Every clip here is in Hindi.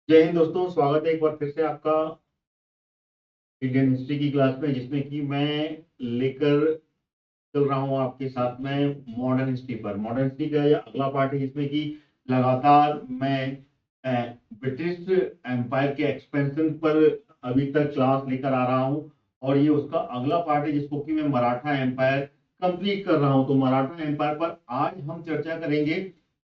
जय हिंद दोस्तों, स्वागत है एक बार फिर से आपका इंडियन हिस्ट्री की क्लास में, जिसमें कि मैं लेकर चल रहा हूँ आपके साथ में मॉडर्न हिस्ट्री पर। मॉडर्न हिस्ट्री का यह अगला पार्ट है, जिसमें कि लगातार मैं ब्रिटिश एम्पायर के एक्सपेंशन पर अभी तक क्लास लेकर आ रहा हूँ। और ये उसका अगला पार्ट है, जिसको कि मैं मराठा एम्पायर कंप्लीट कर रहा हूँ। तो मराठा एम्पायर पर आज हम चर्चा करेंगे।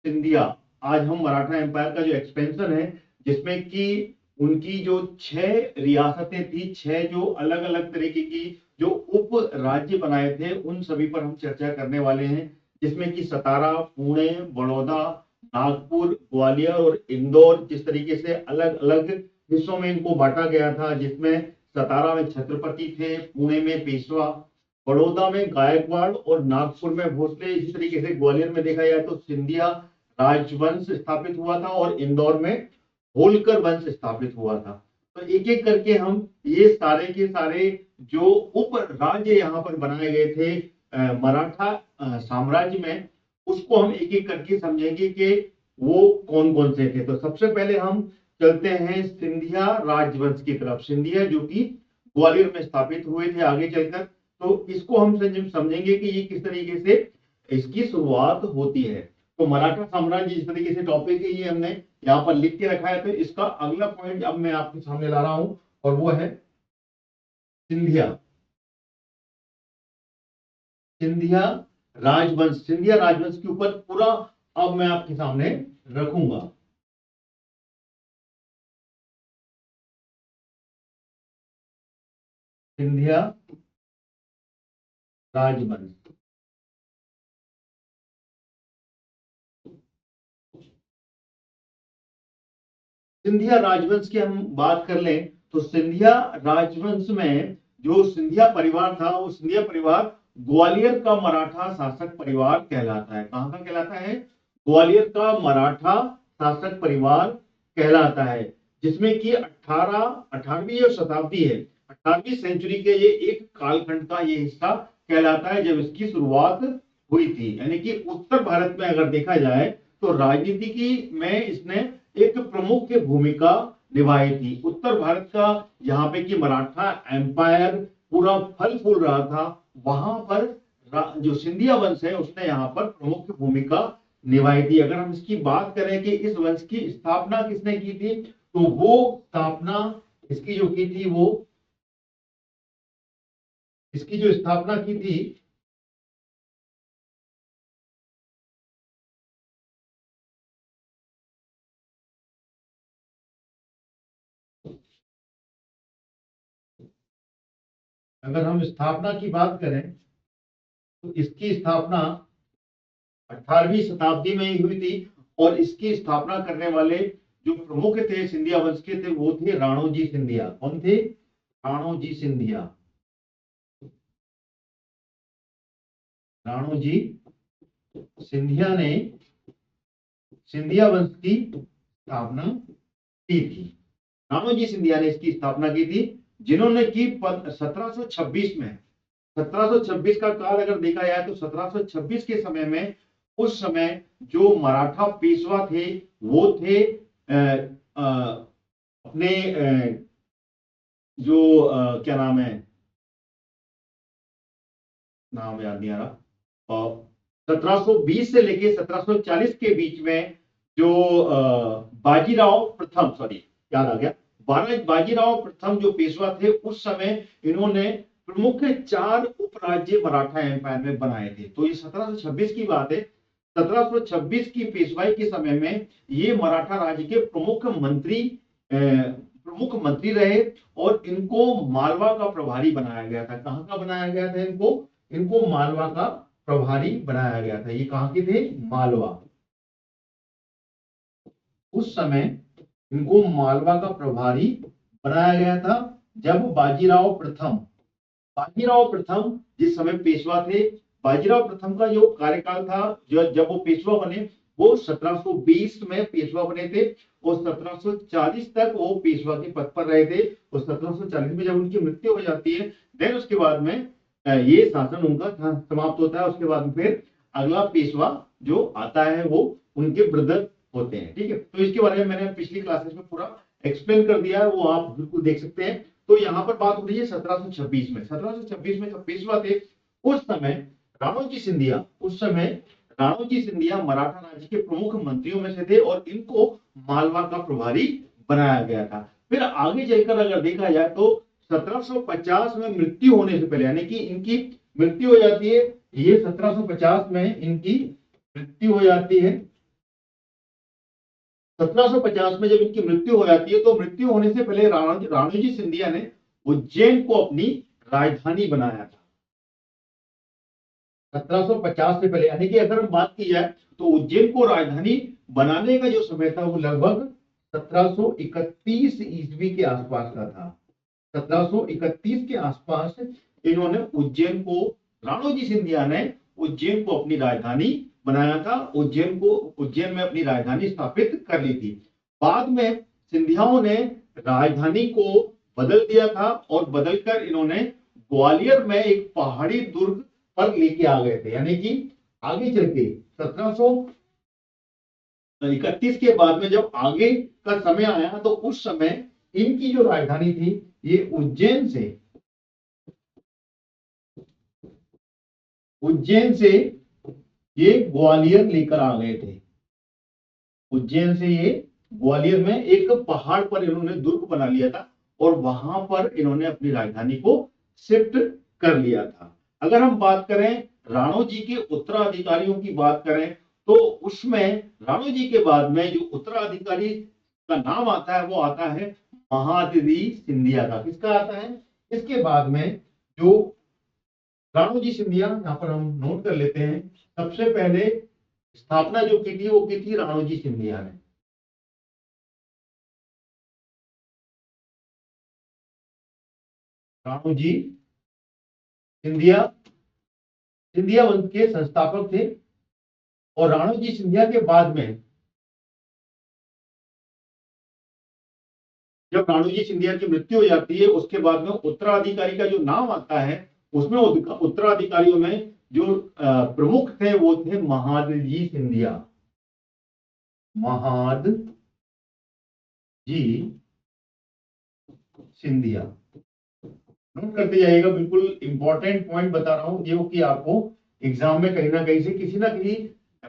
सिंधिया, आज हम मराठा एम्पायर का जो एक्सपेंशन है, जिसमें कि उनकी जो 6 रियासतें थी, 6 जो अलग अलग तरीके की जो उप राज्य बनाए थे, उन सभी पर हम चर्चा करने वाले हैं। जिसमें कि सतारा, पुणे, बड़ौदा, नागपुर, ग्वालियर और इंदौर, जिस तरीके से अलग अलग हिस्सों में इनको बांटा गया था, जिसमें सतारा में छत्रपति थे, पुणे में पेशवा, बड़ौदा में गायकवाड़ और नागपुर में भोसले। इसी तरीके से ग्वालियर में देखा जाए तो सिंधिया राजवंश स्थापित हुआ था और इंदौर में होलकर वंश स्थापित हुआ था। तो एक एक करके हम ये सारे के सारे जो उप राज्य यहाँ पर बनाए गए थे मराठा साम्राज्य में, उसको हम एक एक करके समझेंगे कि वो कौन कौन से थे। तो सबसे पहले हम चलते हैं सिंधिया राजवंश की तरफ। सिंधिया जो कि ग्वालियर में स्थापित हुए थे आगे चलकर। तो इसको हम समझेंगे कि ये किस तरीके से इसकी शुरुआत होती है। तो मराठा साम्राज्य जिस तरीके से टॉपिक है, ये हमने यहाँ पर लिख के रखा है। तो इसका अगला पॉइंट अब मैं आपके सामने ला रहा हूं, और वो है सिंधिया। सिंधिया राजवंश, सिंधिया राजवंश के ऊपर पूरा अब मैं आपके सामने रखूंगा। सिंधिया राजवंश, सिंधिया राजवंश की हम बात कर लें तो सिंधिया राजवंश में जो सिंधिया परिवार था, वो सिंधिया परिवार ग्वालियर का मराठा शासक परिवार कहलाता है। कहां का कहलाता है? ग्वालियर का मराठा शासक परिवार कहलाता है। जिसमें कि 18वीं जो शताब्दी है, 18वीं सेंचुरी के ये एक कालखंड का ये हिस्सा कहलाता है, जब इसकी शुरुआत हुई थी। यानी कि उत्तर भारत में अगर देखा जाए तो राजनीति की में इसने एक प्रमुख भूमिका निभाई थी। उत्तर भारत का यहाँ पे कि मराठा एम्पायर पूरा फल फूल रहा था, वहां पर जो सिंधिया वंश है उसने यहाँ पर प्रमुख भूमिका निभाई थी। अगर हम इसकी बात करें कि इस वंश की स्थापना किसने की थी, तो वो स्थापना इसकी जो की थी, वो इसकी जो स्थापना की थी, अगर हम स्थापना की बात करें तो इसकी स्थापना 18वीं शताब्दी में ही हुई थी। और इसकी स्थापना करने वाले जो प्रमुख थे सिंधिया वंश के थे, वो थे राणोजी सिंधिया। कौन थे? राणोजी सिंधिया। राणोजी सिंधिया ने सिंधिया वंश की स्थापना की थी। राणोजी सिंधिया ने इसकी स्थापना की थी, जिन्होंने की 1726 में। 1726 का काल अगर देखा जाए तो 1726 के समय में, उस समय जो मराठा पेशवा थे, वो थे अपने जो क्या नाम है, नाम याद नहीं आ रहा। और 1720 से लेके 1740 के बीच में जो बाजीराव प्रथम, सॉरी याद आ गया, बाजीराव प्रथम जो पेशवा थे, उस समय इन्होंने प्रमुख 4 उपराज्य मराठा एम्पायर में बनाए थे। तो ये 1726 की बात है। 1726 की पेशवाई के समय में ये मराठा राज्य के प्रमुख मंत्री रहे। और इनको मालवा का प्रभारी बनाया गया था। कहां का बनाया गया था इनको? इनको मालवा का प्रभारी बनाया गया था। ये कहां के थे? मालवा। उस समय इनको मालवा का प्रभारी बनाया गया था। जब बाजीराव प्रथम जिस समय पेशवा थे, बाजीराव प्रथम का जो कार्यकाल था, जब वो पेशवा बने, वो 1720 में पेशवा बने थे। और 1740 तक वो पेशवा के पद पर रहे थे। और 1740 में जब उनकी मृत्यु हो जाती है, देन उसके बाद में ये शासन उनका समाप्त होता है। उसके बाद फिर अगला पेशवा जो आता है, वो उनके ब्रदर होते हैं। ठीक है, तो इसके बारे में मैंने पिछली क्लासेस में पूरा एक्सप्लेन कर दिया है, वो आप बिल्कुल देख सकते हैं। तो यहाँ पर बात हो रही है 1726 में। 1726 में जब पेशवा थे उस समय राणोजी सिंधिया, उस समय राणोजी सिंधिया मराठा राज्य के प्रमुख मंत्रियों में से थे और इनको मालवा का प्रभारी बनाया गया था। फिर आगे चलकर अगर देखा जाए तो 1750 में मृत्यु होने से पहले, यानी कि इनकी मृत्यु हो जाती है, ये 1750 में इनकी मृत्यु हो जाती है। 1750 में जब इनकी मृत्यु हो जाती है तो मृत्यु होने से पहले राणोजी सिंधिया ने उज्जैन को अपनी राजधानी बनाया था। 1750 से पहले, यानी कि अगर हम बात की जाए तो उज्जैन को राजधानी बनाने का जो समय था वो लगभग 1731 ईस्वी के आसपास का था। 1731 के आसपास इन्होंने उज्जैन को, राणोजी सिंधिया ने उज्जैन को अपनी राजधानी बनाया था, उज्जैन में अपनी राजधानी स्थापित कर ली थी। बाद में सिंधियाओं ने राजधानी को बदल दिया था और बदलकर इन्होंने ग्वालियर में एक पहाड़ी दुर्ग पर लेके आ गए थे। यानी कि आगे चल के 1731 के बाद में जब आगे का समय आया तो उस समय इनकी जो राजधानी थी ये उज्जैन से ये ग्वालियर लेकर आ गए थे। उज्जैन से ये ग्वालियर में एक पहाड़ पर इन्होंने दुर्ग बना लिया था और वहां पर इन्होंने अपनी राजधानी को शिफ्ट कर लिया था। अगर हम बात करें राणोजी के उत्तराधिकारियों की बात करें तो उसमें राणोजी के बाद में जो उत्तराधिकारी का नाम आता है वो आता है महादजी सिंधिया का। किसका आता है? इसके बाद में जो राणोजी सिंधिया, यहाँ पर हम नोट कर लेते हैं, सबसे पहले स्थापना जो की थी वो की थी राणोजी सिंधिया ने। राणोजी सिंधिया सिंधिया वंश के संस्थापक थे और राणोजी सिंधिया के बाद में जब राणोजी सिंधिया की मृत्यु हो जाती है उसके बाद में उत्तराधिकारी का जो नाम आता है उसमें उत्तराधिकारियों में जो प्रमुख थे वो थे महादजी सिंधिया। महादजी सिंधिया नोट करते जाइएगा, बिल्कुल इंपॉर्टेंट पॉइंट बता रहा हूं जो कि आपको एग्जाम में कहीं ना कहीं से किसी ना किसी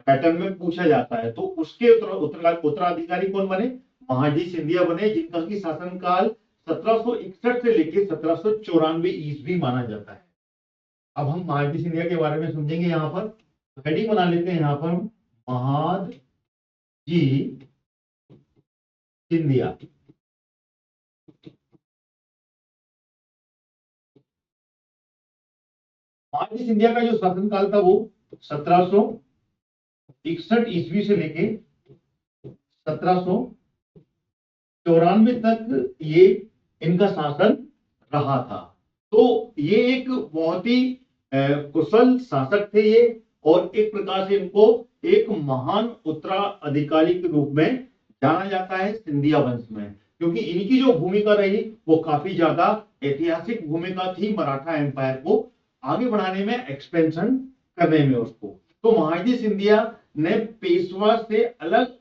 पैटर्न में पूछा जाता है। तो उसके उत्तराधिकारी कौन बने? महादजी सिंधिया बने, जिनका की शासनकाल 1761 से लेकर 1794 ईस्वी माना जाता है। अब हम महादजी सिंधिया के बारे में समझेंगे। यहाँ पर हेडिंग बना लेते हैं, यहाँ पर महादजी सिंधिया। महादजी सिंधिया का जो शासनकाल था वो 1761 ईस्वी से लेके 1794 तक ये इनका शासन रहा था। तो ये एक बहुत ही कुशल शासक थे ये, और एक प्रकार से इनको एक महान उत्तराधिकारी के रूप में जाना जाता है सिंधिया वंश में, क्योंकि इनकी जो भूमिका रही वो काफी ज्यादा ऐतिहासिक भूमिका थी मराठा एम्पायर को आगे बढ़ाने में, एक्सपेंशन करने में उसको। तो महादजी सिंधिया ने पेशवा से अलग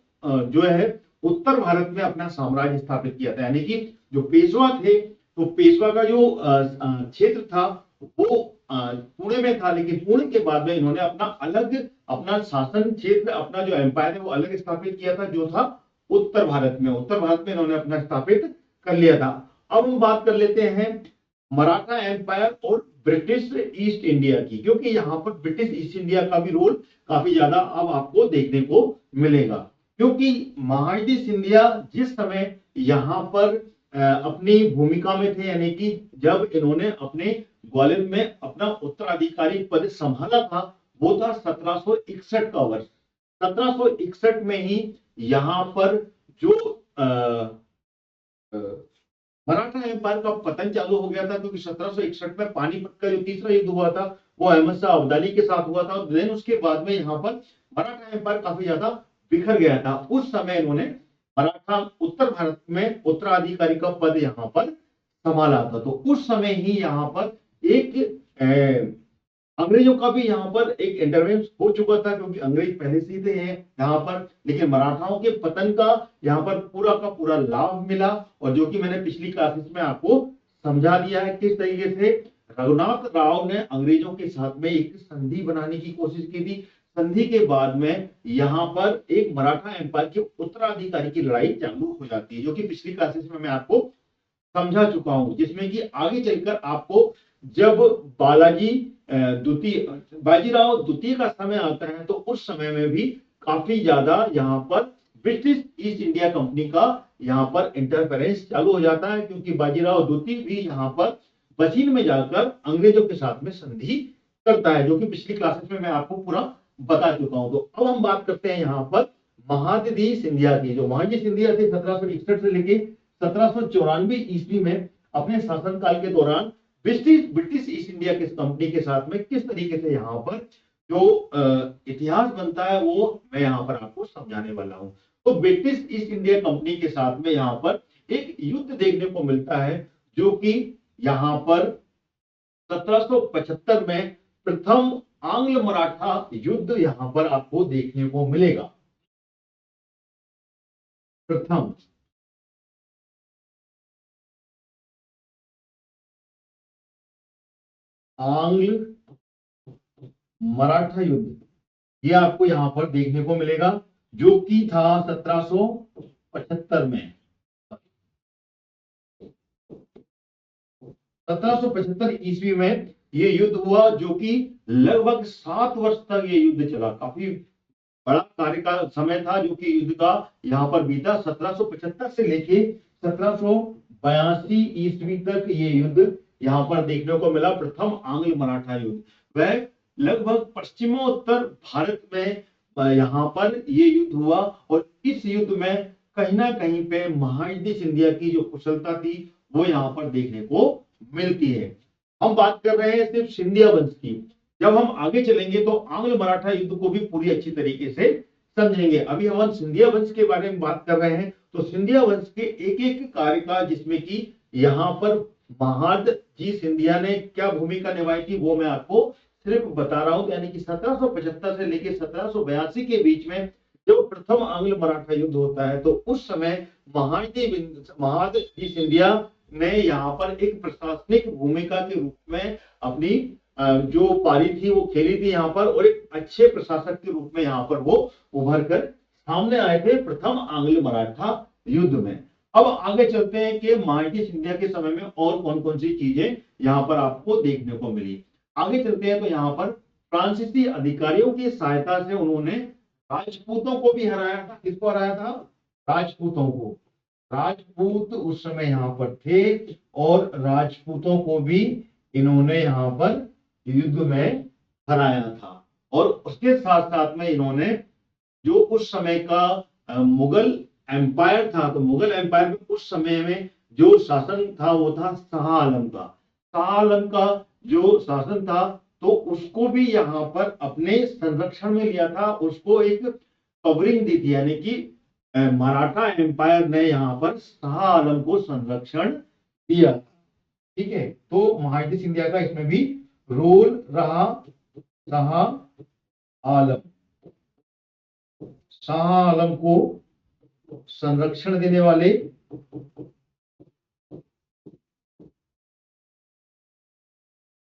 जो है उत्तर भारत में अपना साम्राज्य स्थापित किया था। यानी कि जो पेशवा थे तो पेशवा का जो क्षेत्र था वो पुणे में था, लेकिन पुणे के बाद में इन्होंने अपना शासन क्षेत्र, अपना जो एम्पायर है वो अलग स्थापित किया था, जो था उत्तर भारत में। उत्तर भारत में इन्होंने अपना स्थापित कर लिया था। अब हम बात कर लेते हैं मराठा एम्पायर और ब्रिटिश ईस्ट इंडिया की, क्योंकि यहाँ पर ब्रिटिश ईस्ट इंडिया का भी रोल काफी ज्यादा अब आपको देखने को मिलेगा। क्योंकि महादजी सिंधिया जिस समय यहाँ पर अपनी भूमिका में थे, यानी कि जब इन्होंने अपने ग्वालियर में अपना उत्तराधिकारी पद संभाला था, वो था 1761 का वर्ष। 1761 में ही यहाँ पर जो मराठा एम्पायर का पतन चालू हो गया था, क्योंकि 1761 में पानीपत का जो तीसरा युद्ध हुआ था वो अहमद शाह अब्दाली के साथ हुआ था। देन उसके बाद में यहाँ पर मराठा एम्पायर काफी ज्यादा बिखर गया था। उस समय इन्होंने मराठा उत्तर भारत में उत्तराधिकारी का पद यहाँ पर संभाला था। तो उस समय ही यहाँ पर एक अंग्रेजों का भी यहाँ पर एक इंटरवेंस हो चुका था, क्योंकि अंग्रेज पहले से ही थे यहाँ पर, लेकिन मराठाओं के पतन का यहाँ पर पूरा का पूरा लाभ मिला। और जो कि मैंने पिछली क्लासेस में आपको समझा दिया है किस तरीके से रघुनाथ राव ने अंग्रेजों के साथ में एक संधि बनाने की कोशिश की थी। संधि के बाद में यहाँ पर एक मराठा एम्पायर के उत्तराधिकारी की लड़ाई चालू हो जाती है, जो कि पिछली क्लासेस में मैं आपको समझा चुका हूं, जिसमें कि आगे चलकर आपको जब बाजीराव द्वितीय का समय आता है, तो उस समय में भी काफी ज्यादा यहाँ पर ब्रिटिश ईस्ट इंडिया कंपनी का यहाँ पर इंटरफेरेंस चालू हो जाता है, क्योंकि बाजीराव द्वितीय भी यहाँ पर बचीन में जाकर अंग्रेजों के साथ में संधि करता है, जो कि पिछली क्लासेस में मैं आपको पूरा बता चुका हूं। तो अब हम बात करते हैं यहाँ पर महादजी सिंधिया की। जो महादजी सिंधिया थे 1761 से लेके 1794 ईस्वी में अपने शासनकाल के दौरान ब्रिटिश ईस्ट इंडिया की कंपनी के साथ में किस तरीके से यहाँ पर जो इतिहास बनता है वो मैं यहाँ पर आपको समझाने वाला हूँ। तो ब्रिटिश ईस्ट इंडिया कंपनी के साथ में यहाँ पर एक युद्ध देखने को मिलता है, जो कि यहाँ पर 1775 में प्रथम आंग्ल मराठा युद्ध यहाँ पर आपको देखने को मिलेगा। प्रथम आंग्ल मराठा युद्ध ये आपको यहां पर देखने को मिलेगा, जो कि था 1775 में। 1775 ईस्वी में ये युद्ध हुआ, जो कि लगभग 7 वर्ष तक ये युद्ध चला। काफी बड़ा कार्य का समय था जो कि युद्ध का यहाँ पर बीता। 1775 से लेके 1782 ईस्वी तक ये युद्ध यहाँ पर देखने को मिला, प्रथम आंग्ल मराठा युद्ध। वह लगभग पश्चिमोत्तर भारत में यहाँ पर ये युद्ध हुआ, और इस युद्ध में कहीं ना कहीं पे महादजी सिंधिया की जो कुशलता थी वो यहाँ पर देखने को मिलती है। हम बात कर रहे हैं सिर्फ सिंधिया वंश की। जब हम आगे चलेंगे तो आंग्ल मराठा युद्ध को भी पूरी अच्छी तरीके से समझेंगे। अभी हम सिंधिया वंश के बारे में बात कर रहे हैं, तो सिंधिया वंश के एक एक कार्य का, जिसमें कि यहाँ पर महादजी सिंधिया ने क्या भूमिका निभाई थी वो मैं आपको सिर्फ बता रहा हूं। यानी कि 1775 से लेकर 1782 के बीच में जब प्रथम आंग्ल मराठा युद्ध होता है, तो उस समय महादजी सिंधिया ने यहाँ पर एक प्रशासनिक भूमिका के रूप में अपनी जो पारी थी वो खेली थी यहाँ पर, और एक अच्छे प्रशासक के रूप में यहाँ पर वो उभर कर सामने आए थे प्रथम आंग्ल मराठा युद्ध में। अब आगे चलते हैं कि महादजी सिंधिया के समय में और कौन कौन सी चीजें यहाँ पर आपको देखने को मिली। आगे चलते हैं तो यहाँ पर फ्रांसीसी अधिकारियों की सहायता से उन्होंने राजपूतों को भी हराया था। किसको हराया था? राजपूतों को। राजपूत उस समय यहाँ पर थे, और राजपूतों को भी इन्होंने यहाँ पर युद्ध में हराया था। और उसके साथ साथ में इन्होंने जो उस समय का मुगल एम्पायर था, तो मुगल एम्पायर में उस समय में जो शासन था वो था शाह आलम का। शाह आलम का जो शासन था, तो उसको भी यहाँ पर अपने संरक्षण में लिया था, उसको एक कवरिंग दी थी। यानी कि मराठा एम्पायर ने यहाँ पर शाह आलम को संरक्षण दिया। ठीक है, तो महादजी सिंधिया का इसमें भी रोल रहा। शाह आलम को संरक्षण देने वाले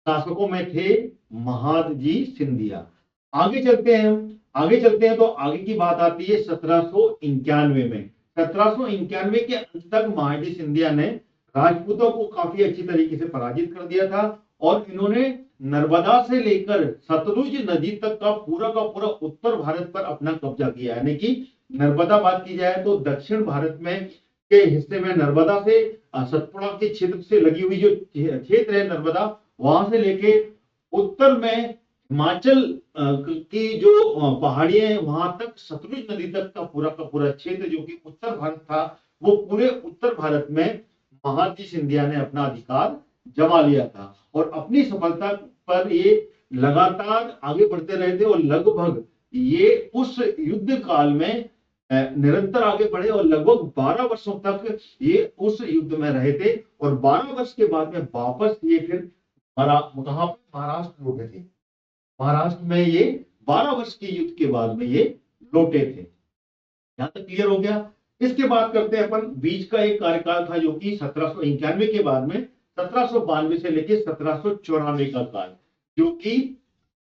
शासकों में थे महादजी सिंधिया। आगे चलते हैं तो आगे की बात आती है 1791 में। 1791 के अंत तक महादजी सिंधिया ने राजपूतों को काफी अच्छी तरीके से पराजित कर दिया था, और इन्होंने नर्मदा से लेकर सतलुज नदी तक का पूरा उत्तर भारत पर अपना कब्जा किया। यानी कि नर्मदा बात की जाए तो दक्षिण भारत में के हिस्से में नर्मदा से सतपुड़ा के क्षेत्र से लगी हुई जो क्षेत्र है नर्मदा, वहां से लेके उत्तर में हिमाचल की जो पहाड़ियां हैं वहां तक सतलुज नदी तक का पूरा क्षेत्र जो कि उत्तर भारत था, वो पूरे उत्तर भारत में महादजी सिंधिया ने अपना अधिकार जमा लिया था। और अपनी सफलता पर ये लगातार आगे बढ़ते रहे थे, और लगभग ये उस युद्ध काल में निरंतर आगे बढ़े, और लगभग 12 वर्षों तक ये उस युद्ध में रहे थे। और 12 वर्ष के बाद में वापस ये फिर महाराष्ट्र लौटे थे। महाराष्ट्र में ये 12 वर्ष के युद्ध के बाद में ये लौटे थे। यहां तक क्लियर हो गया। इसके बाद करते हैं अपन बीच का एक कार्यकाल था जो कि 1791 के बाद में 1792 से लेकर 1794 का काल, जो कि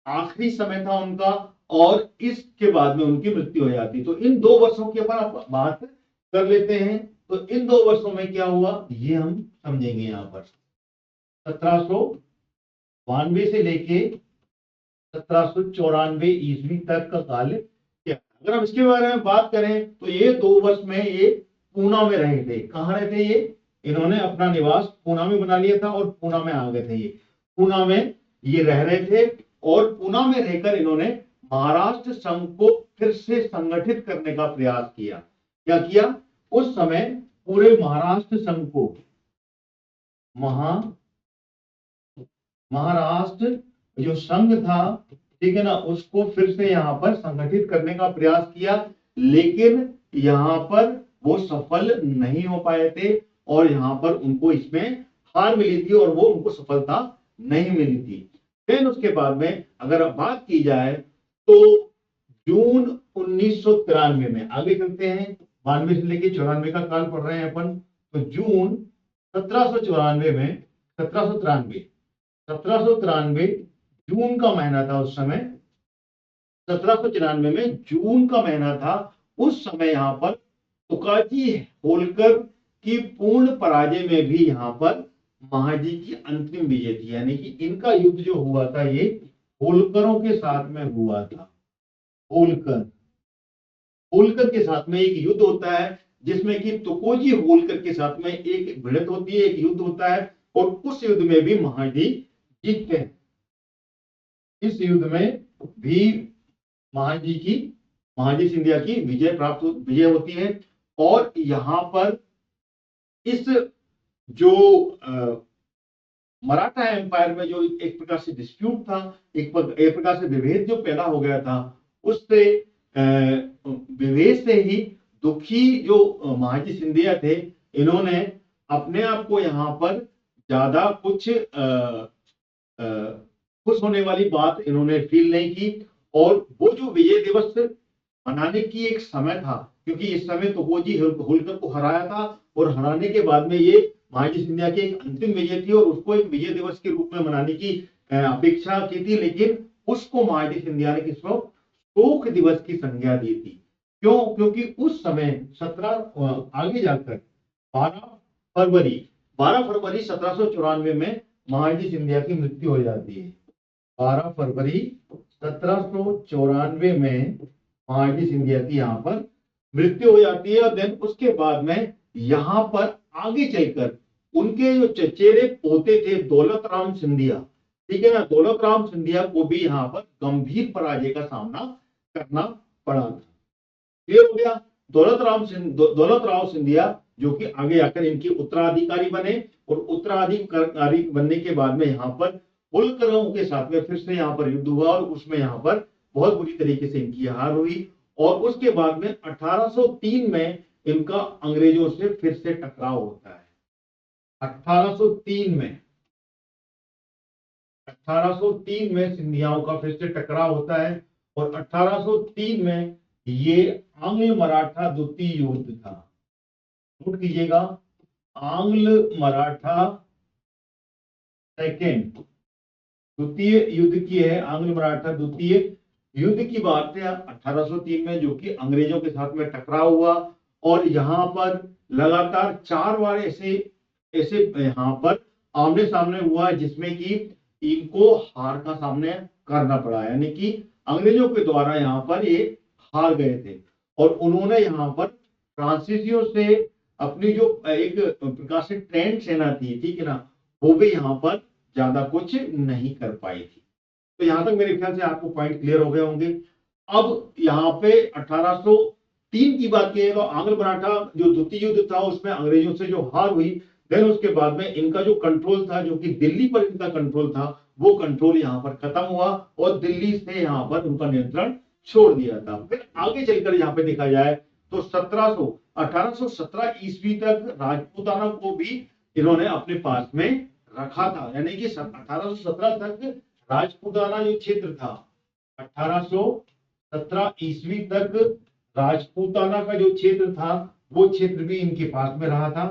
आखिरी समय था उनका, और इसके बाद में उनकी मृत्यु हो जाती। तो इन 2 वर्षों की अपन बात कर लेते हैं। तो इन 2 वर्षों में क्या हुआ ये हम समझेंगे। यहां पर 1792 से लेके 1794 ईस्वी तक का काल क्या। अगर हम इसके बारे में बात करें तो ये 2 वर्ष में ये पूना में रहे थे। कहाँ रहे थे ये, इन्होंने अपना निवास पूना में बना लिया था और पूना में आ गए थे। ये पूना में ये रह रहे थे और पूना में रहकर इन्होंने महाराष्ट्र संघ को फिर से संगठित करने का प्रयास किया। क्या किया, उस समय पूरे महाराष्ट्र संघ को महाराष्ट्र जो संघ था, ठीक है ना, उसको फिर से यहाँ पर संगठित करने का प्रयास किया, लेकिन यहाँ पर वो सफल नहीं हो पाए थे और यहाँ पर उनको इसमें हार मिली थी और वो उनको सफलता नहीं मिली थी। फिर उसके बाद में अगर बात की जाए तो जून 1993 में, आगे चलते हैं, 92 से लेकर 94 का काल पढ़ रहे हैं अपन। तो जून 1794 में 1793 जून का महीना था उस समय। 1794 में जून का महीना था। उस समय यहाँ पर तुकाजी होलकर की पूर्ण पराजय में भी यहाँ पर महाजी की अंतिम विजय थी। यानी कि इनका युद्ध जो हुआ था ये होलकरों के साथ में हुआ था। होलकर के साथ में एक युद्ध होता है जिसमें कि तुकोजी होलकर के साथ में एक भिड़ंत होती है, एक युद्ध होता है, और उस युद्ध में भी महाजी जीतते हैं। इस युद्ध में भी महाजी सिंधिया की विजय होती है। और यहां पर इस जो मराठा एम्पायर में जो एक प्रकार से डिस्प्यूट था, एक प्रकार से विभेद जो पैदा हो गया था, उससे विभेद से ही दुखी जो महाजी सिंधिया थे, इन्होंने अपने आप को यहाँ पर ज्यादा कुछ खुश होने वाली बात इन्होंने फील नहीं की। और वो जो विजय दिवस मनाने की एक समय था, क्योंकि इस समय तुकोजी होलकर को हराया था और हराने के बाद में ये महाजी सिंधिया की एक अंतिम विजय थी और उसको एक विजय दिवस के रूप में मनाने की अपेक्षा की थी, लेकिन उसको महाजी सिंधिया ने किसको शोक दिवस की संज्ञा दी थी। क्यों, क्योंकि उस समय 17 आगे जाकर 12 फरवरी 1794 में महाजी सिंधिया की मृत्यु हो जाती है। 12 फरवरी 1794 में महाजी सिंधिया की यहाँ पर मृत्यु हो जाती है। और देन उसके बाद में यहाँ पर आगे चलकर उनके जो चचेरे पोते थे दौलत राम सिंधिया, ठीक है ना, दौलत राम सिंधिया को भी यहाँ पर गंभीर पराजय का सामना करना पड़ा था। क्लियर हो गया। दौलत राव सिंधिया जो कि आगे आकर इनके उत्तराधिकारी बने और उत्तराधिकारी बनने के बाद में यहाँ पर होलकरों के साथ में फिर से यहाँ पर युद्ध हुआ और उसमें यहाँ पर बहुत बुरी तरीके से इनकी हार हुई। और उसके बाद में 1803 में इनका अंग्रेजों से फिर से टकराव होता है। 1803 में सिंधियाओं का फिर से टकराव होता है और 1803 में ये आंग्ल मराठा द्वितीय युद्ध था। नोट कीजिएगा, आंग्ल मराठा सेकेंड द्वितीय युद्ध की है। आंग्ल मराठा द्वितीय युद्ध की बात है 1803 में, जो कि अंग्रेजों के साथ में टकराव हुआ और यहाँ पर लगातार 4 बार ऐसे यहाँ पर आमने सामने हुआ जिसमें कि इनको हार का सामना करना पड़ा। यानी कि अंग्रेजों के द्वारा यहाँ पर ये हार गए थे और उन्होंने यहाँ पर फ्रांसीसियों से अपनी जो एक प्रकार से ट्रेंड सेना थी, ठीक है ना, वो भी यहाँ पर ज्यादा कुछ नहीं कर पाई थी। तो यहां तक मेरे ख्याल से आपको पॉइंट क्लियर हो गए होंगे। अब यहाँ पे 1803 की बात की तो आंग्ल मराठा जो द्वितीय युद्ध था उसमें अंग्रेजों से जो हार हुई, देन उसके बाद में इनका जो कंट्रोल था, जो कि दिल्ली पर इनका कंट्रोल था, वो कंट्रोल यहाँ पर खत्म हुआ और दिल्ली से यहाँ पर उनका नियंत्रण छोड़ दिया था। फिर आगे चलकर यहाँ पे देखा जाए तो 1817 ईस्वी तक राजपूताना को भी इन्होंने अपने पास में रखा था। यानी कि 1817 तक राजपूताना जो क्षेत्र था 1817 ईस्वी तक, राजपूताना का जो क्षेत्र था वो क्षेत्र भी इनके पास में रहा था।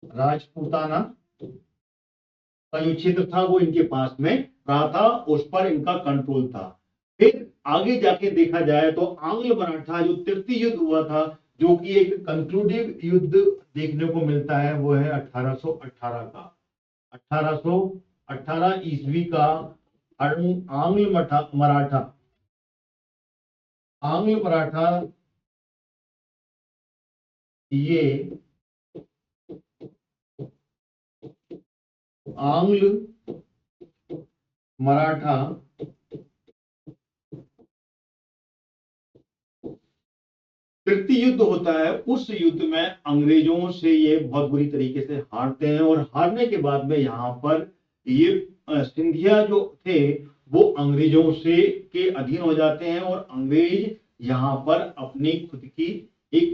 राजपूताना का जो क्षेत्र था वो इनके पास में रहा था, उस पर इनका कंट्रोल था। फिर आगे जाके देखा जाए तो आंग्ल मराठा जो तृतीय युद्ध हुआ था, जो कि एक कंक्लूडिव युद्ध देखने को मिलता है, वो है 1818 का। 1818 ईस्वी का मराठा आंग्ल मराठा ये आंग्ल मराठा तृतीय युद्ध होता है। उस युद्ध में अंग्रेजों से ये बहुत बुरी तरीके से हारते हैं, और हारने के बाद में यहाँ पर ये सिंधिया जो थे वो अंग्रेजों से के अधीन हो जाते हैं, और अंग्रेज यहाँ पर अपनी खुद की एक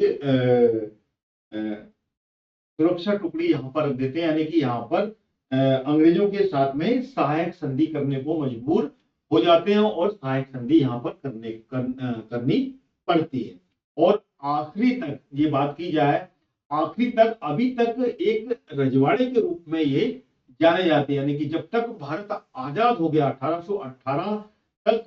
सुरक्षा टुकड़ी यहाँ पर रख देते हैं, यानी कि यहाँ पर अंग्रेजों के साथ में सहायक संधि करने को मजबूर हो जाते हैं, और सहायक संधि यहाँ पर करनी पड़ती है। और आखिरी तक ये बात की जाए, आखिरी तक अभी तक एक रजवाड़े के रूप में ये जाने जाते हैं, यानी कि जब तक भारत आजाद हो गया 1818 तक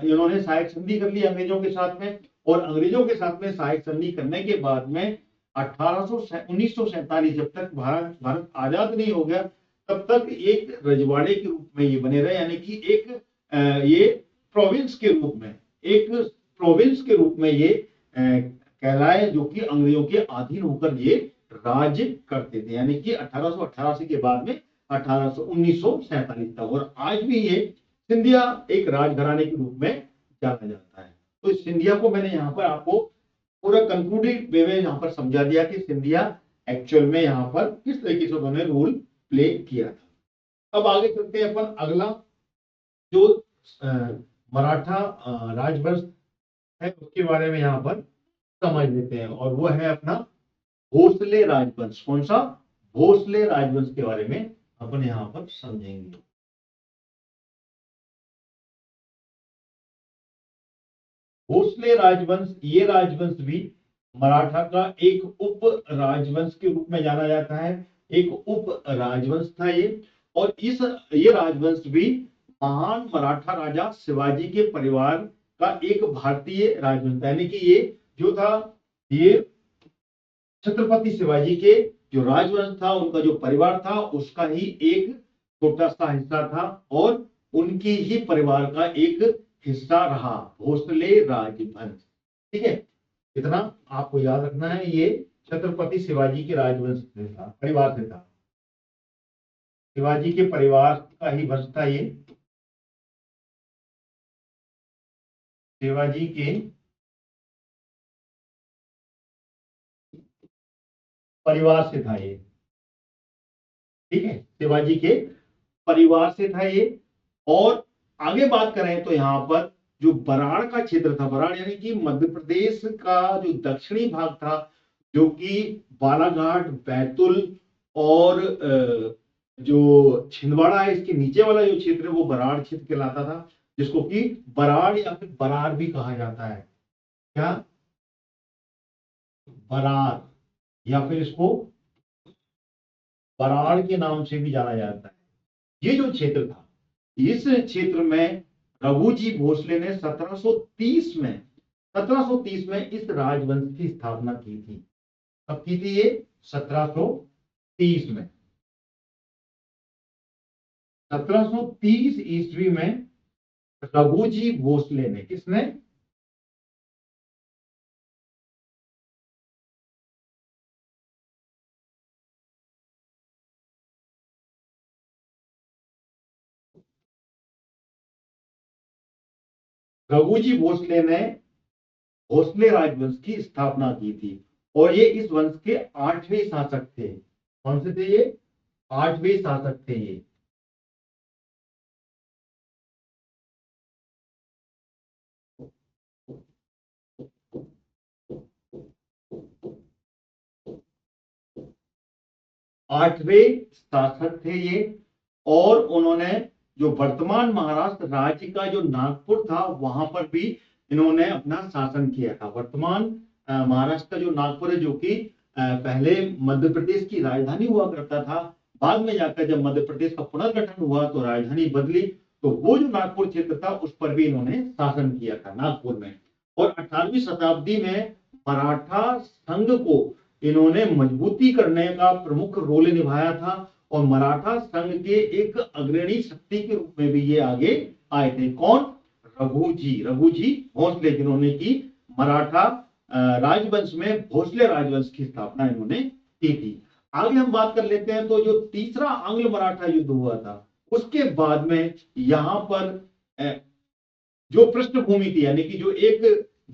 इन्होंने सहायक संधि कर ली अंग्रेजों के साथ में, और अंग्रेजों के साथ में सहायक संधि करने के बाद में 1947 जब तक भारत आजाद नहीं हो गया, तब तक एक रजवाड़े के रूप में ये बने रहे, यानी कि एक ये प्रोविंस के रूप में, एक प्रोविंस के रूप में ये कहलाए, जो कि अंग्रेजों के अधीन होकर ये राज्य करते थे, यानी कि 1888 के बाद में 1947 तक। और आज भी ये सिंधिया एक राजघराने के रूप में जाना जाता है। तो इस सिंधिया को मैंने यहाँ पर आपको पूरा कंक्लूडेड वे में यहाँ पर समझा दिया कि सिंधिया एक्चुअल में यहाँ पर किस तरीके से उन्होंने रोल प्ले किया था। अब आगे चलते हैं अपन, अगला जो मराठा राजवंश है उसके बारे में यहाँ पर समझ लेते हैं, और वो है अपना भोसले राजवंश। कौन सा? भोसले राजवंश के बारे में अपन यहाँ पर समझेंगे। भोसले राजवंश, ये राजवंश भी मराठा का एक उप राजवंश के रूप में जाना जाता है, एक उप राजवंश था ये। और ये राजवंश भी महान मराठा राजा शिवाजी के परिवार का एक भारतीय राजवंश था, यानी कि ये जो था ये छत्रपति शिवाजी के जो राजवंश था, उनका जो परिवार था, उसका ही एक छोटा सा हिस्सा था, और उनकी ही परिवार का एक हिस्सा रहा भोसले राजवंश। ठीक है, इतना आपको याद रखना है, ये छत्रपति शिवाजी के राजवंश से था, परिवार से था, शिवाजी के परिवार का ही वंश था ये, शिवाजी के परिवार से था ये। ठीक है, शिवाजी के परिवार से था ये। और आगे बात करें तो यहाँ पर जो बराड़ का क्षेत्र था, बराड़ यानी कि मध्य प्रदेश का जो दक्षिणी भाग था, जो कि बालाघाट, बैतूल और जो छिंदवाड़ा है, इसके नीचे वाला जो क्षेत्र है वो बराड़ क्षेत्र कहलाता था, जिसको कि बराड़ या फिर बरार भी कहा जाता है। क्या? बरार, या फिर इसको बराड़ के नाम से भी जाना जाता है। ये जो क्षेत्र था, इस क्षेत्र में रघुजी भोसले ने 1730 में इस राजवंश की स्थापना की थी। कब की थी ये? 1730 में। 1730 ईस्वी में रघुजी भोसले ने, किसने? रघुजी भोसले ने भोसले राजवंश की स्थापना की थी, और ये इस वंश के 8वें शासक थे। कौन से थे ये? 8वें शासक थे ये। 8वें शासक थे ये, और उन्होंने जो वर्तमान महाराष्ट्र राज्य का जो नागपुर था वहां पर भी इन्होंने अपना शासन किया था। वर्तमान महाराष्ट्र का जो नागपुर है, जो कि पहले मध्य प्रदेश की राजधानी हुआ करता था, बाद में जाकर जब मध्य प्रदेश का पुनर्गठन हुआ तो राजधानी बदली, तो वो जो नागपुर क्षेत्र था उस पर भी इन्होंने शासन किया था नागपुर में। और 18वीं शताब्दी में मराठा संघ को इन्होंने मजबूती करने का प्रमुख रोल निभाया था, और मराठा संघ के एक अग्रणी शक्ति के रूप में भी ये आगे आए थे। कौन? रघुजी भोसले, जिन्होंने की मराठा राजवंश में भोसले राजवंश की स्थापना इन्होंने की थी। आगे हम बात कर लेते हैं, तो जो तीसरा आंग्ल मराठा युद्ध हुआ था उसके बाद में यहां पर जो पृष्ठभूमि थी, यानी कि जो एक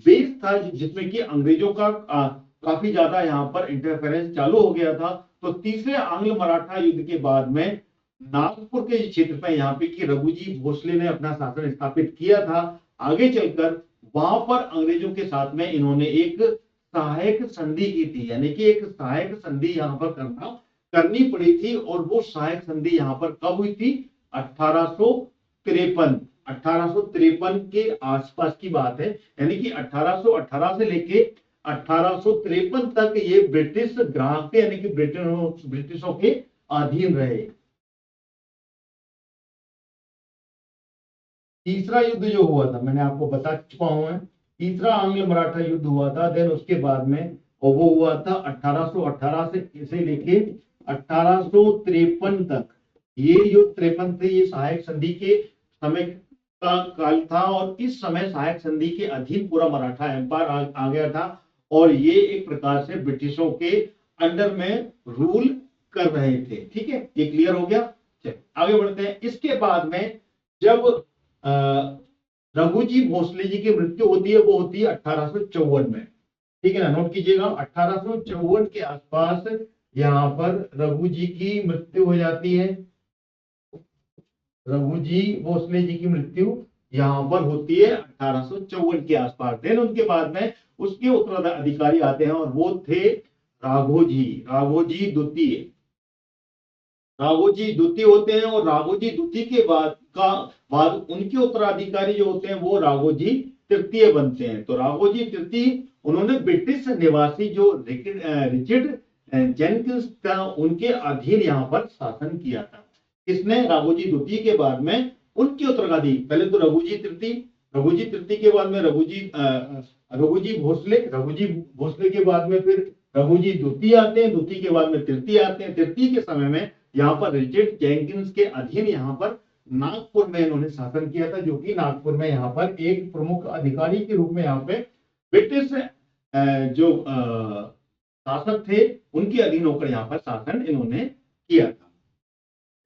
बेस था जिसमें कि अंग्रेजों का काफी ज्यादा यहाँ पर इंटरफेरेंस चालू हो गया था, तो तीसरे आंग्ल मराठा युद्ध के बाद में नागपुर के क्षेत्र पर यहाँ पे कि रघुजी भोसले ने अपना शासन स्थापित किया था। आगे चलकर वहां पर अंग्रेजों के साथ में इन्होंने एक सहायक संधि की थी, यानी कि एक सहायक संधि यहाँ पर करनी पड़ी थी। और वो सहायक संधि यहाँ पर कब हुई थी? 1853 के आसपास की बात है, यानी कि 1818 से लेके 1853 तक ये ब्रिटिश ग्राम के, यानी कि ब्रिटिशों के अधीन रहे। तीसरा युद्ध जो हुआ था मैंने आपको बता चुका हूं, तीसरा आंग्ल मराठा युद्ध हुआ था। देन उसके बाद में और वो हुआ था 1818 से लेके 1853 तक। ये युद्ध 53 से ये सहायक संधि के समय का काल था, और इस समय सहायक संधि के अधीन पूरा मराठा एम्पायर आ गया था, और ये एक प्रकार से ब्रिटिशों के अंडर में रूल कर रहे थे। ठीक है, ये क्लियर हो गया। चलिए आगे बढ़ते हैं। इसके बाद में जब रघुजी भोसले जी की मृत्यु होती है, वो होती है 1854 में। ठीक है ना, नोट कीजिएगा, 1854 के आसपास यहाँ पर रघुजी की मृत्यु हो जाती है। रघुजी भोसले जी की मृत्यु यहाँ पर होती है 1854 के आसपास। देन उनके बाद में उसके उत्तराधिकारी आते हैं, और वो थे राघोजी द्वितीय। राघोजी द्वितीय होते हैं, और राघोजी द्वितीय के बाद उनके उत्तराधिकारी जो होते हैं वो राघोजी तृतीय बनते हैं। तो राघोजी तृतीय उन्होंने ब्रिटिश निवासी जो रिचर्ड जेनकिंस था उनके अधीन यहाँ पर शासन किया था। किसने? राघोजी द्वितीय के बाद में उनके उत्तराधिकारी, पहले तो रघुजी तृतीय के बाद में रघुजी भोसले के बाद में फिर रघुजी द्वितीय आते हैं, द्वितीय के बाद में तृतीय आते हैं। तृतीय के समय में यहाँ पर रिचर्ड जेनकिंस के अधीन यहाँ पर नागपुर में इन्होंने शासन किया था, जो कि नागपुर में यहाँ पर एक प्रमुख अधिकारी के रूप में यहाँ पे ब्रिटिश जो शासक थे उनके अधीन होकर यहाँ पर शासन इन्होंने किया था।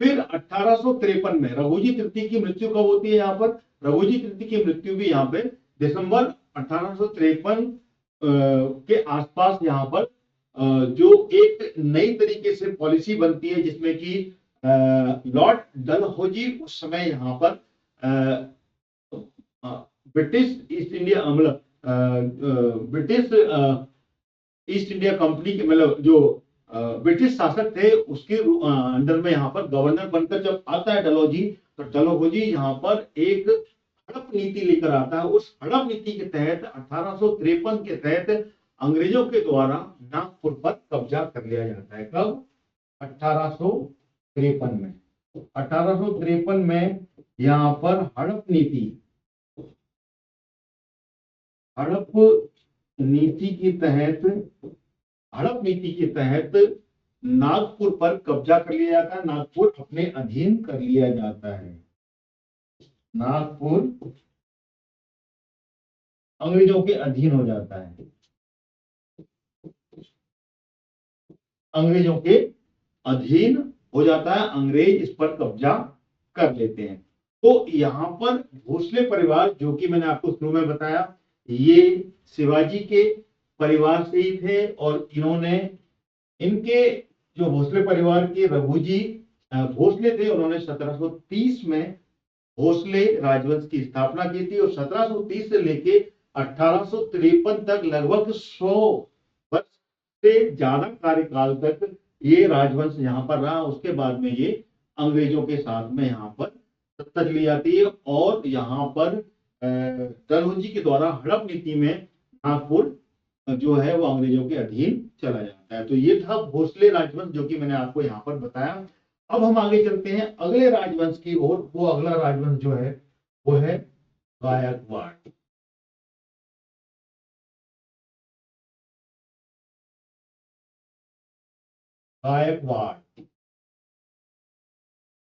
फिर 1853 में रघुजी तृतीय की मृत्यु कब होती है? यहाँ पर रघुजी तृतीय की मृत्यु भी यहाँ पे दिसंबर 1853 के आसपास यहाँ पर जो एक नई तरीके से पॉलिसी बनती है, जिसमें कि लॉर्ड डलहौजी उस समय यहाँ पर ब्रिटिश ईस्ट इंडिया कंपनी के मतलब जो ब्रिटिश शासक थे उसके अंडर में यहाँ पर गवर्नर बनकर जब आता है डलहौजी, तो डलहौजी यहाँ पर एक हड़प नीति लेकर आता है। उस हड़प नीति के तहत 1853 के तहत अंग्रेजों के द्वारा नागपुर पर कब्जा कर लिया जाता है। कब? 1853 में। 1853 में यहाँ पर हड़प नीति के तहत नागपुर पर कब्जा कर लिया जाता है। नागपुर अपने अधीन कर लिया जाता है। नागपुर अंग्रेजों के अधीन हो जाता है। अंग्रेजों के अधीन हो जाता है, अंग्रेज इस पर कब्जा कर लेते हैं। तो यहाँ पर भोसले परिवार, जो कि मैंने आपको शुरू में बताया, ये शिवाजी के परिवार से ही थे, और इनके जो भोसले परिवार के रघुजी भोसले थे, उन्होंने 1730 में भोसले राजवंश की स्थापना की थी, और 1730 से लेके 1853 तक लगभग 100 वर्ष से ज्यादा कार्यकाल तक ये राजवंश यहाँ पर रहा। उसके बाद में ये अंग्रेजों के साथ में यहाँ पर सत्ता चली जाती है और यहाँ पर डलहौजी के द्वारा हड़प नीति में नागपुर जो है वो अंग्रेजों के अधीन चला जाता है। तो ये था भोसले राजवंश जो कि मैंने आपको यहाँ पर बताया। अब हम आगे चलते हैं अगले राजवंश की ओर। वो अगला राजवंश जो है वो है गायकवाड़। गायकवाड़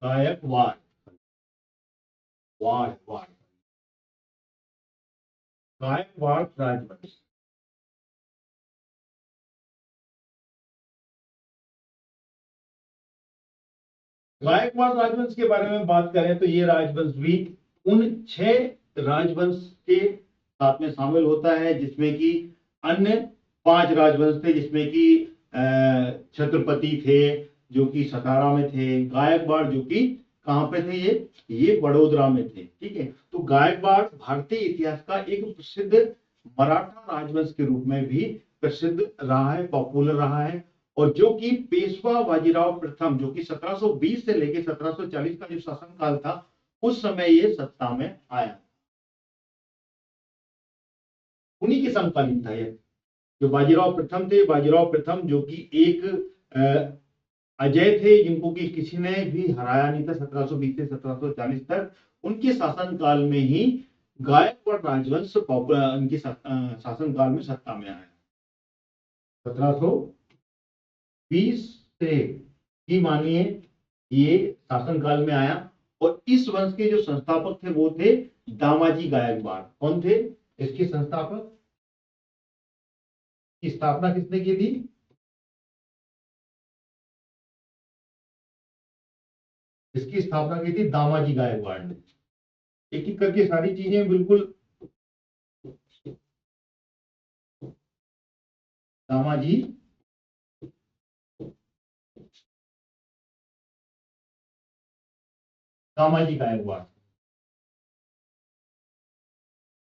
गायकवाड़ वाड़ वाड़ गायकवाड़ राजवंश। गायकवाड़ राजवंश के बारे में बात करें तो ये राजवंश भी उन 6 राजवंश के साथ में शामिल होता है जिसमें कि अन्य 5 राजवंश थे, जिसमें कि छत्रपति थे जो कि सतारा में थे, गायकवाड़ जो कि कहां पे थे, ये बड़ोदरा में थे। ठीक है, तो गायकवाड़ भारतीय इतिहास का एक प्रसिद्ध मराठा राजवंश के रूप में भी प्रसिद्ध रहा है, पॉपुलर रहा है। और जो कि पेशवा बाजीराव प्रथम जो कि 1720 से लेकर 1740 का जो शासनकाल था उस समय ये सत्ता में आया, उन्हीं के समकालीन था ये। जो बाजीराव प्रथम थे, बाजीराव प्रथम जो कि एक अजय थे जिनको कि किसी ने भी हराया नहीं था 1720 से 1740 तक। उनके शासनकाल में ही गायकवाड़ राजवंश उनके शासनकाल में सत्ता में आया। 1720 से ही मानिए ये शासनकाल में आया। और इस वंश के जो संस्थापक थे वो थे दामाजी गायकवाड़। कौन थे इसके संस्थापक? की स्थापना किसने की थी? इसकी स्थापना की थी दामाजी गायकवाड़ ने। एक एक करके सारी चीजें बिल्कुल। दामाजी दामाजी गायकवाड़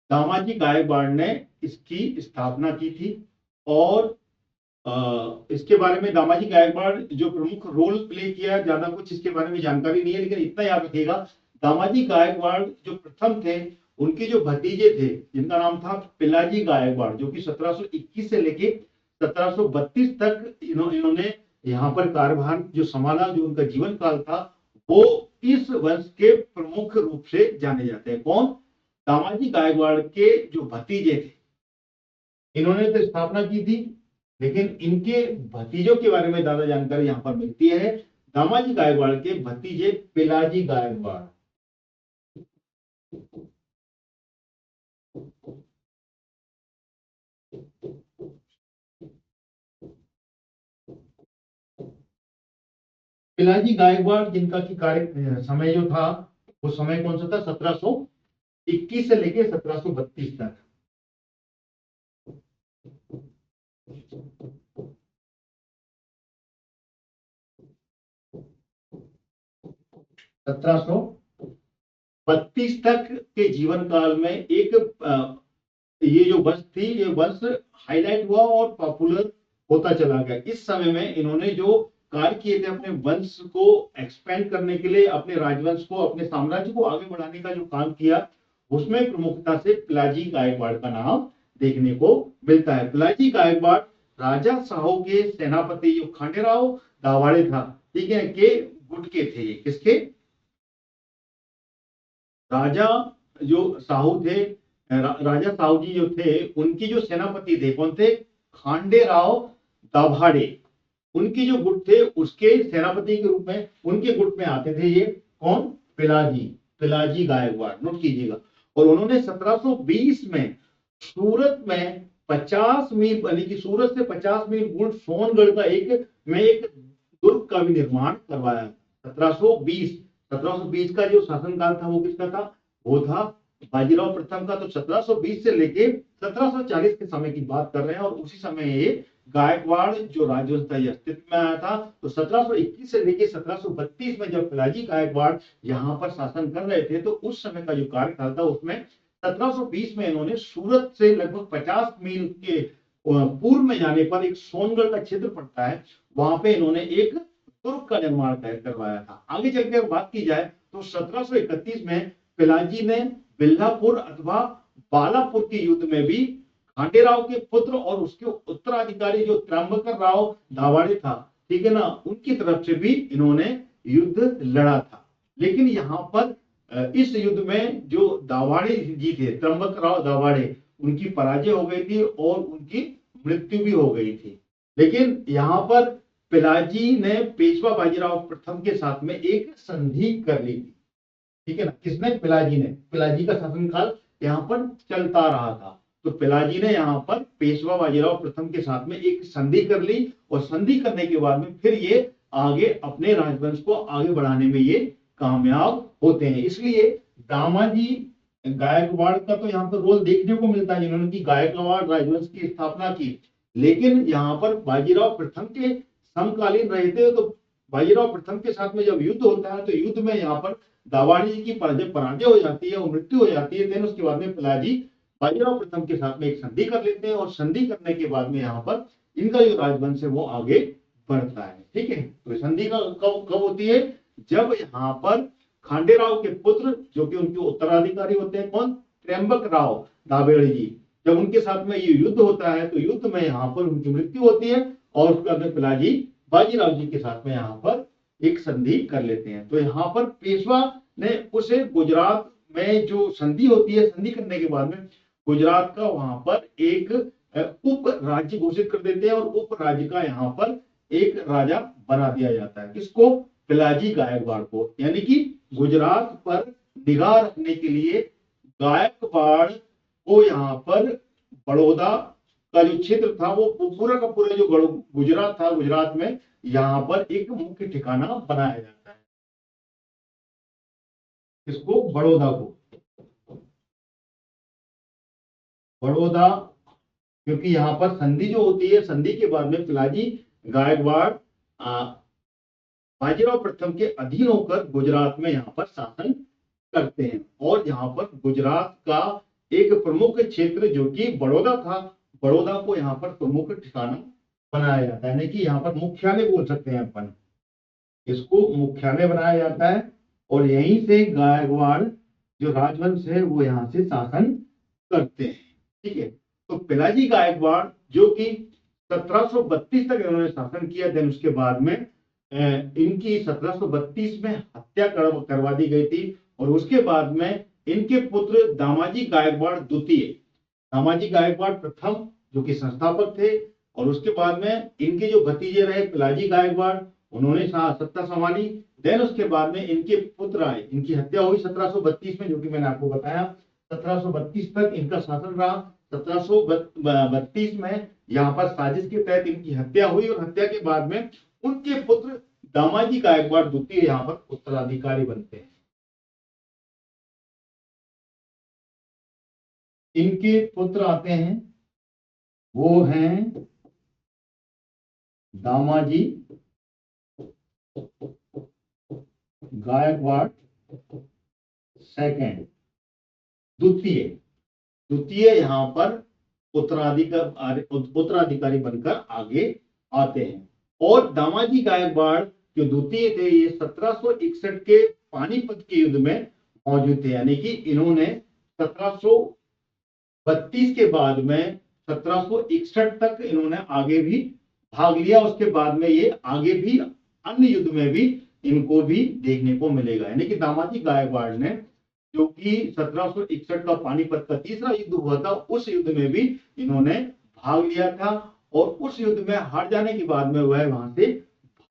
दामाजी गायकवाड़ ने इसकी स्थापना की थी। और इसके बारे में दामाजी गायकवाड़ जो प्रमुख रोल प्ले किया, ज्यादा कुछ इसके बारे में जानकारी नहीं है, लेकिन इतना याद रखिएगा दामाजी गायकवाड़ जो प्रथम थे उनके जो भतीजे थे जिनका नाम था पिलाजी गायकवाड़ जो कि 1721 से लेके 1732 तक इन्होंने यहाँ पर कार्यभार जो संभाला, जो उनका जीवन काल था वो इस वंश के प्रमुख रूप से जाने जाते हैं। कौन? दामाजी गायकवाड़ के जो भतीजे थे, इन्होंने तो स्थापना की थी, लेकिन इनके भतीजों के बारे में ज्यादा जानकारी यहाँ पर मिलती है। दामाजी गायकवाड़ के भतीजे पिलाजी गायकवाड़। पिलाजी गायकवाड़ जिनका की कार्य समय जो था वो समय कौन सा था? 1721 से लेके 1732 तक। 1732 तक के जीवन काल में एक ये जो वंश थी ये वंश हाईलाइट हुआ और पॉपुलर होता चला गया। इस समय में इन्होंने जो कार्य किए थे अपने वंश को एक्सपेंड करने के लिए, अपने राजवंश को, अपने साम्राज्य को आगे बढ़ाने का जो काम किया उसमें प्रमुखता से पिलाजी गायकवाड़ का नाम देखने को मिलता है। पिलाजी गायकवाड़ राजा साहू के सेनापति जो खांडेराव दाभाड़े था, ठीक है, के गुट के थे। ये किसके? राजा जो साहू थे, राजा साहू जी जो थे उनकी जो सेनापति थे कौन थे? खांडेराव दाभाड़े। उनके जो गुट थे उसके सेनापति के रूप में उनके गुट में आते थे ये कौन? पिलाजी पिलाजी गायकवाड़, नोट कीजिएगा। और उन्होंने 1720 में सूरत में 50 मील यानी कि सूरत से 50 मील दूर सोनगढ़ का एक दुर्ग का भी निर्माण करवाया। 1720 का जो शासनकाल था वो किसका था? वो था बाजीराव प्रथम का। तो 1720 से लेके 1740 के समय की बात कर रहे हैं। और उसी समय ये गायकवाड़ जो राजवंश था ये अस्तित्व में आया था। तो 1721 से लेके 1732 में जब पिलाजी गायकवाड़ यहाँ पर शासन कर रहे थे तो उस समय का जो कार्यकाल था उसमें 1720 में इन्होंने सूरत से लगभग 50 मील के पूर्व में जाने पर एक सोनगढ़ का क्षेत्र पड़ता है, वहां पे इन्होंने एक दुर्ग का निर्माण करवाया था। आगे चलकर बात की जाए तो 1731 में पिलाजी ने बिल्लापुर अथवा बालापुर के युद्ध में भी खांडेराव के पुत्र और उसके उत्तराधिकारी जो त्रंबकर राव दाभाडे था, ठीक है ना, उनकी तरफ से भी इन्होंने युद्ध लड़ा था। लेकिन यहाँ पर इस युद्ध में जो दाभाडे जी थे, त्रंबक राव दाभाडे, उनकी पराजय हो गई थी और उनकी मृत्यु भी हो गई थी। लेकिन यहाँ पर पिलाजी ने पेशवा बाजीराव प्रथम के साथ में एक संधि कर ली थी, ठीक है ना। किसने? पिलाजी ने। पिलाजी का शासनकाल यहाँ पर चलता रहा था, तो पिलाजी ने यहाँ पर पेशवा बाजीराव प्रथम के साथ में एक संधि कर ली, और संधि करने के बाद में फिर ये आगे अपने राजवंश को आगे बढ़ाने में ये कामयाब होते हैं। इसलिए दामाजी गायकवाड़ का तो यहाँ पर रोल देखने को मिलता है, जिन्होंने की गायकवाड़ राजवंश की स्थापना की। लेकिन यहाँ पर बाजीराव प्रथम के समकालीन रहे थे, तो बाजीराव प्रथम के साथ में जब युद्ध होता है तो युद्ध में यहाँ पर दाभाडे जी की पराजय हो जाती है और मृत्यु हो जाती है। देन उसके बाद में पिलाजी बाजीराव प्रथम के साथ में एक संधि कर लेते हैं, और संधि करने के बाद में यहाँ पर इनका जो राजवंश है वो आगे बढ़ता है, ठीक है। तो संधि का कब होती है? जब यहाँ पर खांडेराव के पुत्र, जो कि उनके उत्तराधिकारी होते हैं, कौन? त्रंबक राव दाभाडे जी, जब उनके साथ में ये युद्ध होता है तो युद्ध में यहाँ पर उनकी मृत्यु होती है, और उसके बाद में पिलाजी बाजीराव जी के साथ में यहाँ पर एक संधि कर लेते हैं। तो यहाँ पर पेशवा ने उसे गुजरात में जो संधि होती है, संधि करने के बाद में गुजरात का वहां पर एक उप राज्य घोषित कर देते हैं, और उप राज्य का यहाँ पर एक राजा बना दिया जाता है। किसको? पिलाजी गायकवाड़ को। यानी कि गुजरात पर निगाह रखने के लिए गायकवाड़ को यहाँ पर बड़ौदा का जो क्षेत्र था वो पूरा का पूरा जो गुजरात था, गुजरात में यहाँ पर एक मुख्य ठिकाना बनाया जाता है। किसको? बड़ौदा को। बड़ौदा, क्योंकि यहाँ पर संधि जो होती है, संधि के बाद में पिलाजी गायकवाड़ बाजीराव प्रथम के अधीन होकर गुजरात में यहाँ पर शासन करते हैं, और यहाँ पर गुजरात का एक प्रमुख क्षेत्र जो कि बड़ौदा था, बड़ौदा को यहाँ पर प्रमुख ठिकाना बनाया जाता है। यानी कि यहाँ पर मुख्यालय बोल सकते हैं अपन, इसको मुख्यालय बनाया जाता है, और यहीं से गायकवाड़ जो राजवंश है वो यहाँ से शासन करते हैं, ठीक है। तो पिलाजी गायकवाड़ जो कि 1732 तक इन्होंने शासन किया, देन उसके बाद में इनकी 1732 में हत्या करवा दी गई थी, और उसके बाद में इनके पुत्र दामाजी गायकवाड़ द्वितीय, दामाजी गायकवाड़ प्रथम जो कि संस्थापक थे, और उसके बाद में इनके जो भतीजे रहे पिलाजी गायकवाड़, उन्होंने सत्ता संभाली। देन उसके बाद में इनके पुत्र आए, इनकी हत्या हुई 1732 में, जो कि मैंने आपको बताया 1732 तक इनका शासन रहा। 1732 में यहाँ पर साजिश के तहत इनकी हत्या हुई, और हत्या के बाद में उनके पुत्र दामाजी गायकवाड़ द्वितीय यहाँ पर उत्तराधिकारी बनते हैं। इनके पुत्र आते हैं, वो हैं दामाजी गायकवाड़ सेकंड, द्वितीय यहाँ पर उत्तराधिकारी बनकर आगे आते हैं। और दामाजी गायकवाड़ जो द्वितीय थे, ये 1761 के पानीपत के युद्ध में मौजूद थे। यानी कि इन्होंने 1732 के बाद में 1761 तक इन्होंने आगे भी भाग लिया। उसके बाद में ये आगे भी अन्य युद्ध में भी इनको भी देखने को मिलेगा। यानी कि दामाजी गायकवाड़ ने, जो कि 1761 का पानीपत का तीसरा युद्ध हुआ था, उस युद्ध में भी इन्होंने भाग लिया था, और उस युद्ध में हार जाने के बाद में वह वहां से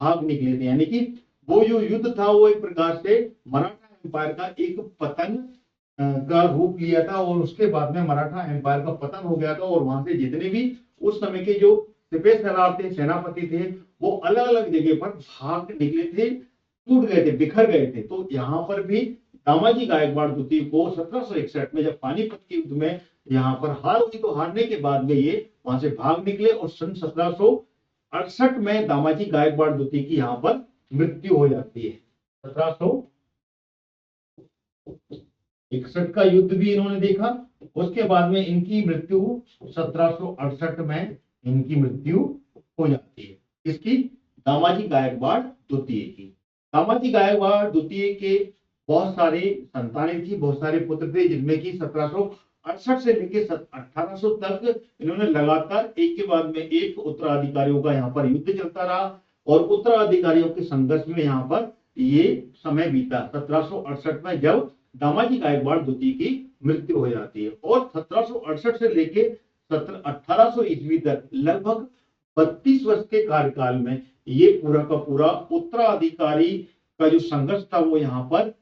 भाग निकले थे। यानी कि वो जो युद्ध था वो एक प्रकार से मराठा एम्पायर का एक पतन का रूप लिया था, और उसके बाद में मराठा एम्पायर का पतन हो गया था, और वहां से जितने भी उस समय के जो सिपह सलार थे, सेनापति थे, वो अलग अलग जगह पर भाग निकले थे, टूट गए थे, बिखर गए थे। तो यहाँ पर भी दामाजी गायकवाड़ द्वितीय को 1761 में जब पानीपत के युद्ध में यहाँ पर हार हुई, तो हारने के बाद में ये वहां से भाग निकले, और सन 1768 में दामाजी गायकवाड़ द्वितीय की यहाँ पर मृत्यु हो जाती है। 1761 का युद्ध भी इन्होंने देखा, उसके बाद में इनकी मृत्यु 1768 में इनकी मृत्यु हो जाती है। किसकी? दामाजी गायकवाड़ द्वितीय की। दामाजी गायकवाड़ द्वितीय के बहुत सारे संतानें थी, बहुत सारे पुत्र थे, जिनमें की 1768 से लेकर 1800 तक इन्होंने लगातार एक के बाद में एक उत्तराधिकारियों का यहाँ पर युद्ध चलता रहा और उत्तराधिकारियों के संघर्ष में यहाँ पर ये समय बीता। 1768 में जब दामाजी गायकवाड़ द्वितीय की मृत्यु हो जाती है और 1768 से लेके 1800 ईस्वी तक लगभग 32 वर्ष के कार्यकाल में ये पूरा का पूरा उत्तराधिकारी का जो संघर्ष था वो यहाँ पर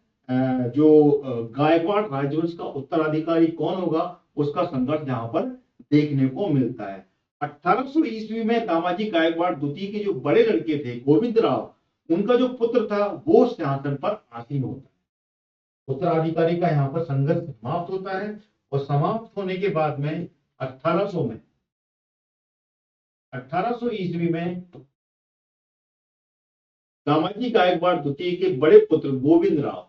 जो गायकवाड़ राजवंश का उत्तराधिकारी कौन होगा उसका संघर्ष यहाँ पर देखने को मिलता है। 1800 ईस्वी में दामाजी गायकवाड़ द्वितीय के जो बड़े लड़के थे गोविंद राव, उनका जो पुत्र था वो सिंहासन पर आसीन होता है। उत्तराधिकारी का यहाँ पर संघर्ष समाप्त होता है और समाप्त होने के बाद में 1800 ईस्वी में दामाजी गायकवाड़ द्वितीय के बड़े पुत्र गोविंद राव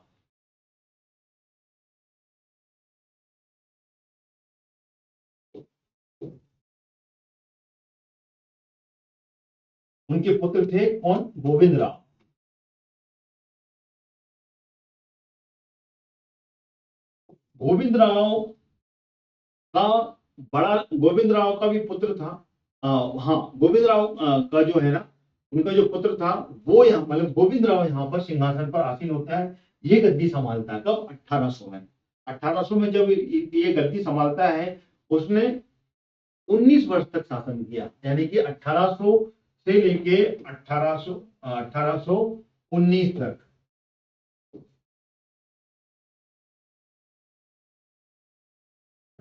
उनके पुत्र थे कौन? गोविंद राव। गोविंद राव का गोविंद राव का भी पुत्र था। हाँ, गोविंद राव का जो है ना, उनका जो पुत्र था वो यहाँ मतलब गोविंद राव यहाँ पर सिंहासन पर आसीन होता है। ये गद्दी संभालता है कब? 1800 में। 1800 में जब ये गद्दी संभालता है उसने 19 वर्ष तक शासन किया, यानी कि 1800 से लेके 1819 तक।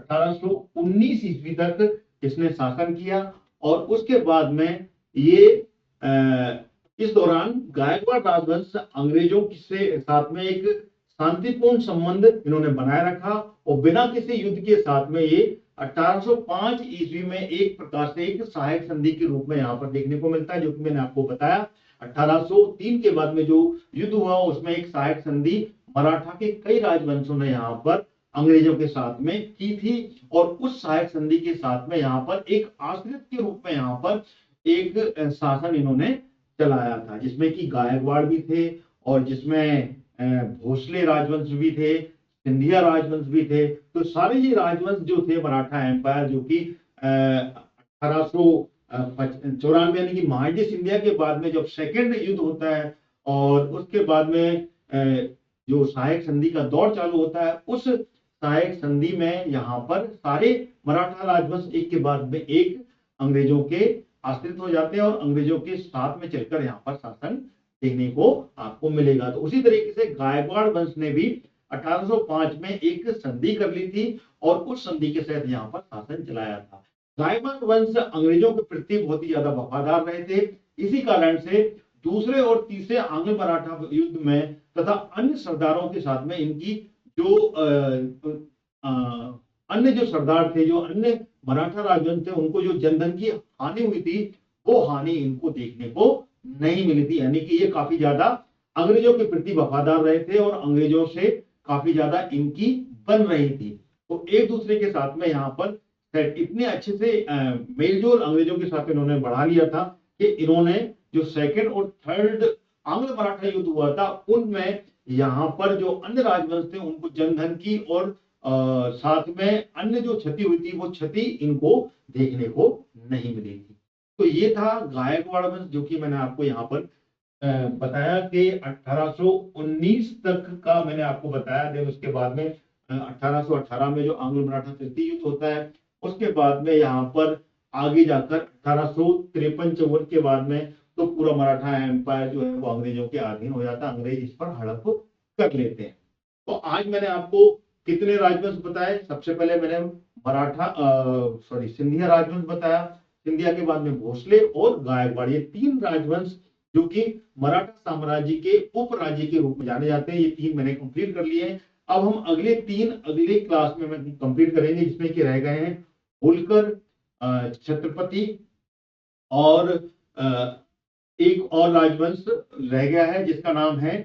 1819 ईस्वी तक इसने शासन किया और उसके बाद में ये इस दौरान गायकवाड़ राजवंश अंग्रेजों से साथ में एक शांतिपूर्ण संबंध इन्होंने बनाए रखा और बिना किसी युद्ध के साथ में ये 1805 ईस्वी में एक प्रकार से एक सहायक संधि के रूप में यहाँ पर देखने को मिलता है, जो कि मैंने आपको बताया। 1803 के बाद में जो युद्ध हुआ उसमें एक सहायक संधि मराठा के कई राजवंशों ने यहाँ पर अंग्रेजों के साथ में की थी और उस सहायक संधि के साथ में यहाँ पर एक आश्रित के रूप में यहाँ पर एक शासन इन्होंने चलाया था, जिसमें कि गायकवाड़ भी थे और जिसमें भोसले राजवंश भी थे, सिंधिया राजवंश भी थे। तो सारे ये राजवंश जो थे मराठा एम्पायर, जो कि 1894 यानी कि महाराजा सिंधिया के बाद में जब सेकेंड युद्ध होता है और उसके बाद में जो सहायक संधि का दौर चालू होता है, उस सहायक संधि में यहाँ पर सारे मराठा राजवंश एक के बाद में एक अंग्रेजों के आश्रित हो जाते हैं और अंग्रेजों के साथ में चलकर यहाँ पर शासन देखने को आपको मिलेगा। तो उसी तरीके से गायकवाड़ वंश ने भी 1805 में एक संधि कर ली थी और उस संधि के तहत यहाँ पर शासन चलाया था। गायकवाड़ वंश अंग्रेजों के प्रति बहुत ही ज्यादा वफादार रहे थे। इसी कारण से दूसरे और तीसरे आंग्ल मराठा युद्ध में तथा अन्य सरदारों के साथ में इनकी जो अन्य जो सरदार थे, जो अन्य मराठा राजवंश थे, उनको जो जनधन की हानि हुई थी वो हानि इनको देखने को नहीं मिली थी। यानी कि ये काफी ज्यादा अंग्रेजों के प्रति वफादार रहे थे और अंग्रेजों से काफी ज्यादा इनकी बन रही थी। तो एक दूसरे के साथ में यहाँ पर इतने अच्छे से मेलजोल अंग्रेजों के साथ इन्होंने बढ़ा लिया था कि इन्होंने जो सेकंड और थर्ड आंग्ल मराठा युद्ध हुआ था उनमें यहाँ पर जो अन्य राजवंश थे उनको जनधन की और साथ में अन्य जो क्षति हुई थी वो क्षति इनको देखने को नहीं मिली थी। तो ये था गायकवाड़ वंश, जो कि मैंने आपको यहाँ पर बताया कि 1819 तक का मैंने आपको बताया। देन उसके बाद में 1818 में जो आंग्ल मराठा तृतीय युद्ध होता है, उसके बाद में यहाँ पर आगे जाकर 1853-54 के बाद में तो पूरा मराठा एम्पायर जो है वो अंग्रेजों के अधीन हो जाता है, अंग्रेज इस पर हड़प कर लेते हैं। तो आज मैंने आपको कितने राजवंश बताए? सबसे पहले मैंने सिंधिया राजवंश बताया, सिंधिया के बाद में भोसले और गायकवाड़, ये तीन राजवंश जो कि मराठा साम्राज्य के उपराज्य के रूप में जाने जाते हैं, ये तीन मैंने कंप्लीट कर लिए हैं। अब हम अगले क्लास में कंप्लीट करेंगे, जिसमें कि रह गए हैं होलकर, छत्रपति और एक और राजवंश रह गया है जिसका नाम है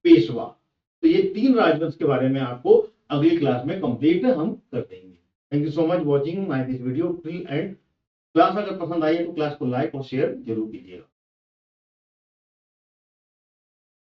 पेशवा। तो ये तीन राजवंश के बारे में आपको अगली क्लास में कंप्लीट हम कर देंगे। Thank you so much watching my this video till and class अगर पसंद आई है तो क्लास को लाइक और शेयर जरूर कीजिएगा।